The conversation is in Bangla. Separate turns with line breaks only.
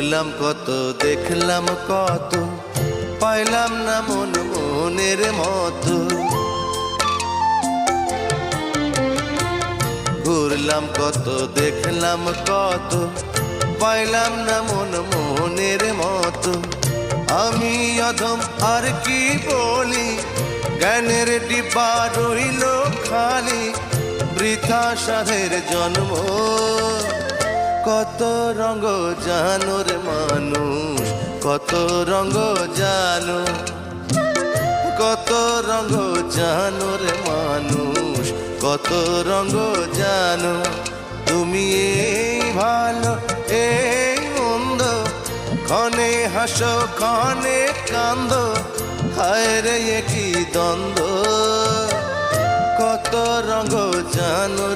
ঘুরলাম কত, দেখলাম কত, পাইলাম না মন মনের মতো। ঘুরলাম কত, দেখলাম কত, পাইলাম না মন মনের মতো। আমি অধম আর কি বলি, জ্ঞানের ডিব্বা রইল খালি, বৃথা সাধের জন্ম। কত রঙ জানো রে মানুষ, কত রঙ জানো, কত রঙ জানো রে মানুষ, কত রঙ জানো। তুমি এই ভালো এই মন্দ, ক্ষণে হাসো ক্ষণে কান্দো, হায় রে কি দ্বন্দ্ব। কত রঙ জানো।